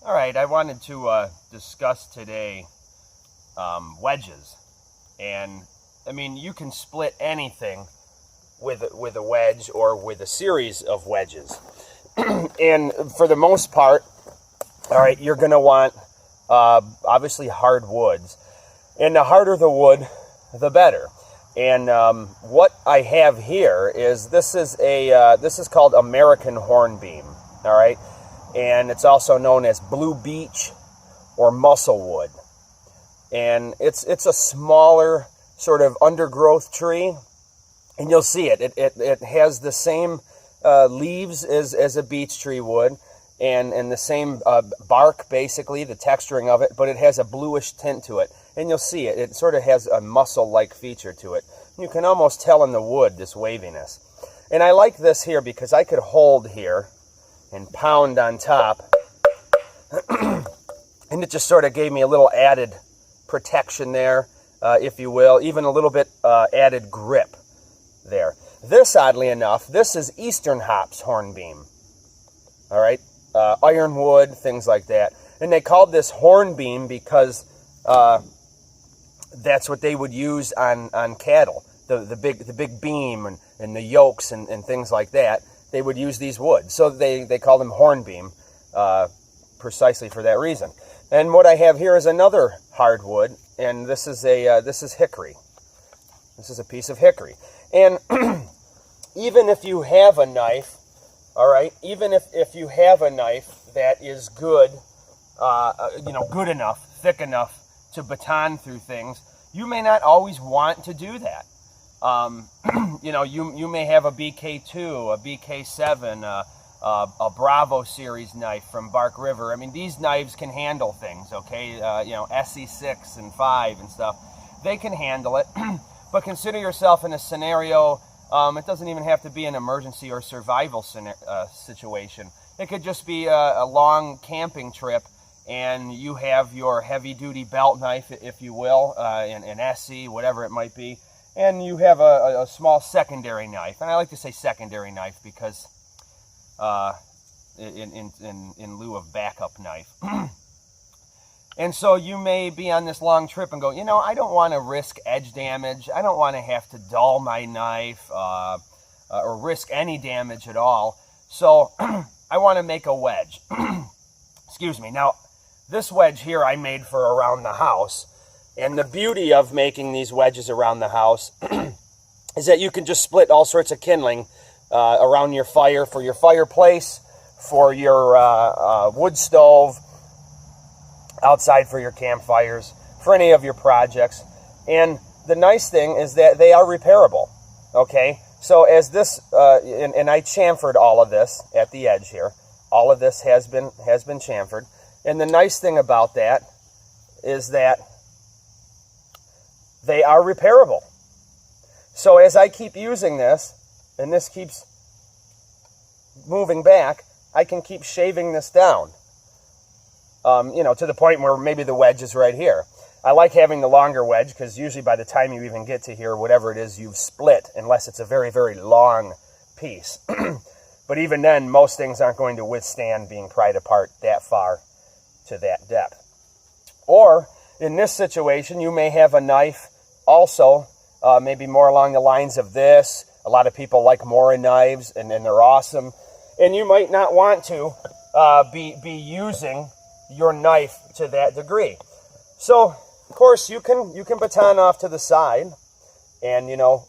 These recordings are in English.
All right, I wanted to discuss today wedges. And I mean, you can split anything with a wedge or with a series of wedges. And for the most part, all right, you're going to want obviously hard woods. And the harder the wood, the better. And what I have here is this is called American hornbeam. All right, and it's also known as blue beech or musclewood. And it's a smaller sort of undergrowth tree, and you'll see it. It has the same leaves as a beech tree would, and the same bark, basically, the texturing of it, but it has a bluish tint to it. And you'll see it. It sort of has a muscle-like feature to it. You can almost tell in the wood this waviness. And I like this here because I could hold here and pound on top, and it just sort of gave me a little added protection there, if you will, even a little bit added grip there. This, oddly enough, this is Eastern hops hornbeam. All right, ironwood, things like that. And they called this hornbeam because that's what they would use on cattle, the big beam and the yokes and things like that. They would use these woods, so they call them hornbeam precisely for that reason. And what I have here is another hardwood, and this is hickory. This is a piece of hickory. And even if you have a knife, all right, even if you have a knife that is good, good enough, thick enough to baton through things, you may not always want to do that. You may have a BK2, a BK7, a Bravo series knife from Bark River. I mean, these knives can handle things, okay? SE6 and 5 and stuff. They can handle it. But consider yourself in a scenario, it doesn't even have to be an emergency or survival situation. It could just be a long camping trip, and you have your heavy-duty belt knife, if you will, an SE, whatever it might be, and you have a small secondary knife. And I like to say secondary knife because in lieu of backup knife. And so you may be on this long trip and go, I don't want to risk edge damage. I don't want to have to dull my knife or risk any damage at all. So I want to make a wedge. Excuse me. Now, this wedge here I made for around the house. And the beauty of making these wedges around the house is that you can just split all sorts of kindling around your fire, for your fireplace, for your wood stove, outside for your campfires, for any of your projects. And the nice thing is that they are repairable, okay? So as this, and I chamfered all of this at the edge here. All of this has been chamfered. And the nice thing about that is that they are repairable. So as I keep using this, and this keeps moving back, I can keep shaving this down, to the point where maybe the wedge is right here. I like having the longer wedge because usually by the time you even get to here, whatever it is you've split, unless it's a very, very long piece. But even then, most things aren't going to withstand being pried apart that far to that depth. Or in this situation, you may have a knife also, maybe more along the lines of this. A lot of people like Mora knives, and they're awesome. And you might not want to be using your knife to that degree. So, of course, you can baton off to the side, and do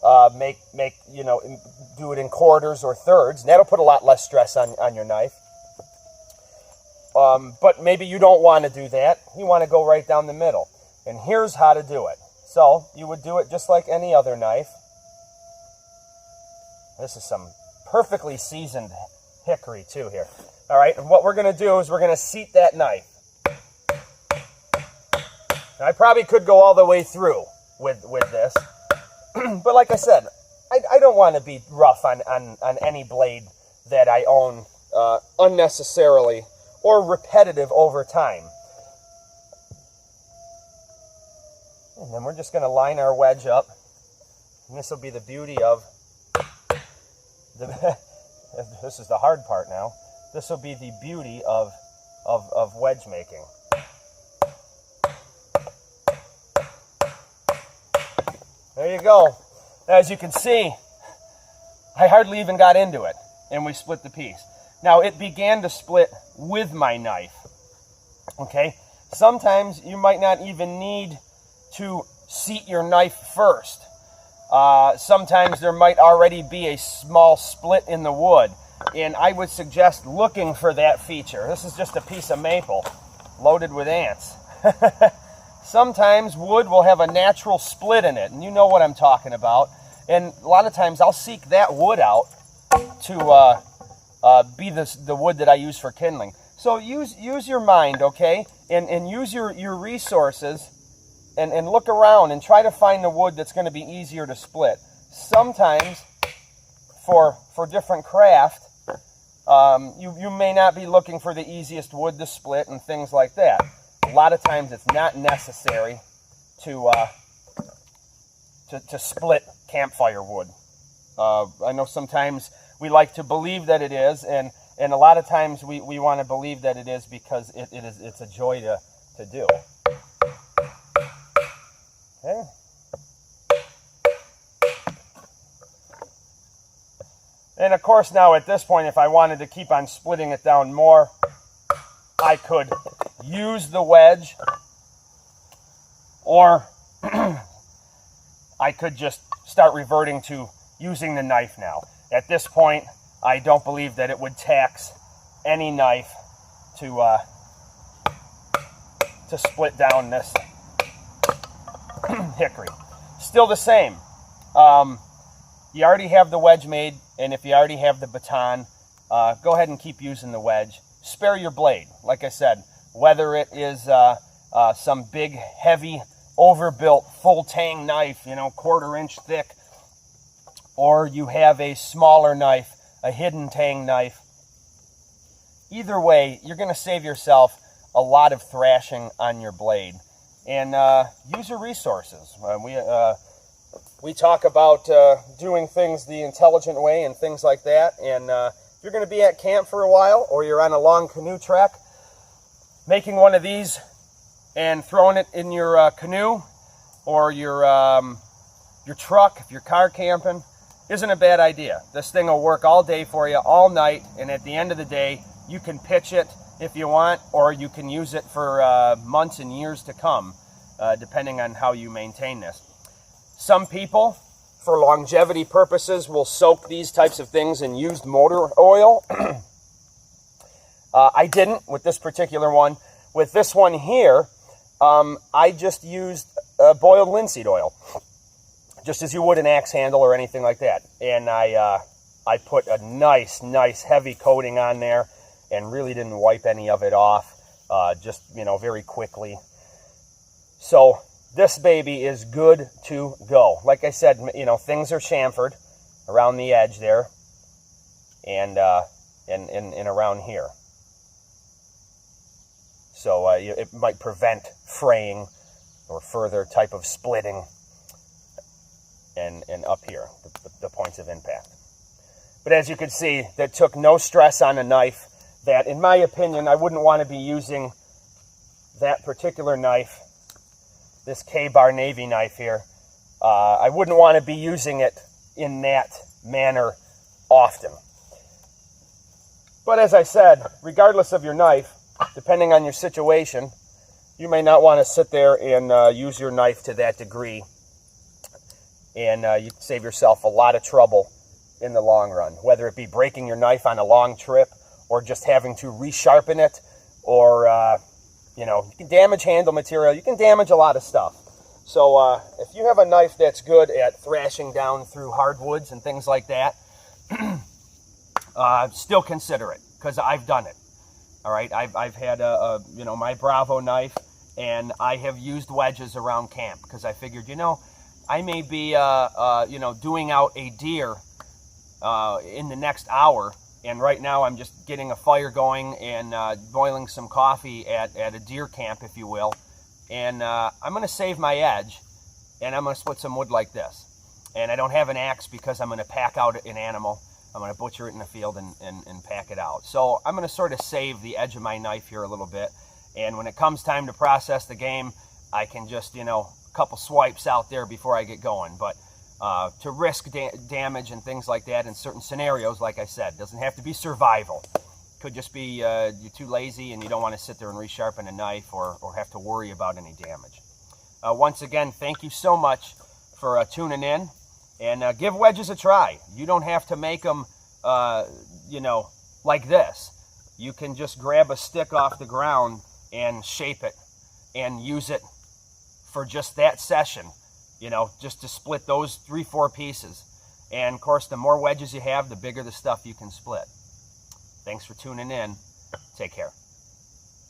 it in quarters or thirds. And that'll put a lot less stress on your knife. But maybe you don't want to do that. You want to go right down the middle. And here's how to do it. So you would do it just like any other knife. This is some perfectly seasoned hickory too here. All right, and what we're going to do is we're going to seat that knife. Now, I probably could go all the way through with this, but like I said, I don't want to be rough on any blade that I own unnecessarily or repetitive over time. And then we're just going to line our wedge up, and this will be the beauty of this is the hard part now. This will be the beauty of of wedge making. There you go. As you can see, I hardly even got into it, and we split the piece. Now, it began to split with my knife, okay? Sometimes you might not even need to seat your knife first. Sometimes there might already be a small split in the wood, and I would suggest looking for that feature. This is just a piece of maple loaded with ants. Sometimes wood will have a natural split in it, and you know what I'm talking about. And a lot of times I'll seek that wood out to be the wood that I use for kindling. So use your mind, okay? And use your resources and look around and try to find the wood that's going to be easier to split. Sometimes for different craft, you may not be looking for the easiest wood to split and things like that. A lot of times it's not necessary to split campfire wood. I know sometimes we like to believe that it is, and a lot of times we want to believe that it is because it's a joy to do. Okay. And of course now at this point, if I wanted to keep on splitting it down more, I could use the wedge, or I could just start reverting to using the knife now. At this point, I don't believe that it would tax any knife to split down this hickory. Still the same. You already have the wedge made, and if you already have the baton, go ahead and keep using the wedge. Spare your blade. Like I said, whether it is some big, heavy, overbuilt, full tang knife, 1/4 inch thick, or you have a smaller knife, a hidden tang knife. Either way, you're going to save yourself a lot of thrashing on your blade. And use your resources. We talk about doing things the intelligent way and things like that. And if you're going to be at camp for a while, or you're on a long canoe trek, making one of these and throwing it in your canoe or your truck, if you're car camping, isn't a bad idea. This thing will work all day for you, all night, and at the end of the day, you can pitch it if you want, or you can use it for months and years to come, depending on how you maintain this. Some people, for longevity purposes, will soak these types of things in used motor oil. I didn't with this particular one. With this one here, I just used boiled linseed oil, just as you would an axe handle or anything like that. And I put a nice heavy coating on there and really didn't wipe any of it off, just, very quickly. So this baby is good to go. Like I said, things are chamfered around the edge there and around here. So it might prevent fraying or further type of splitting and up here, the points of impact. But as you can see, that took no stress on a knife that, in my opinion, I wouldn't want to be using that particular knife, this K-Bar Navy knife here. I wouldn't want to be using it in that manner often. But as I said, regardless of your knife, depending on your situation, you may not want to sit there and use your knife to that degree. And you can save yourself a lot of trouble in the long run, whether it be breaking your knife on a long trip or just having to resharpen it, or, you can damage handle material. You can damage a lot of stuff. So if you have a knife that's good at thrashing down through hardwoods and things like that, still consider it, because I've done it. All right, I've had my Bravo knife, and I have used wedges around camp because I figured, I may be doing out a deer in the next hour, and right now I'm just getting a fire going and boiling some coffee at a deer camp, if you will, and I'm going to save my edge, and I'm going to split some wood like this. And I don't have an axe because I'm going to pack out an animal. I'm going to butcher it in the field and pack it out. So I'm going to sort of save the edge of my knife here a little bit. And when it comes time to process the game, I can just, you know, a couple swipes out there before I get going. But to risk damage and things like that in certain scenarios, like I said, doesn't have to be survival. Could just be you're too lazy and you don't want to sit there and resharpen a knife or have to worry about any damage. Once again, thank you so much for tuning in, and give wedges a try. You don't have to make them, you know, like this. You can just grab a stick off the ground and shape it and use it for just that session, you know, just to split those 3-4 pieces. And of course, the more wedges you have, the bigger the stuff you can split. Thanks for tuning in. Take care.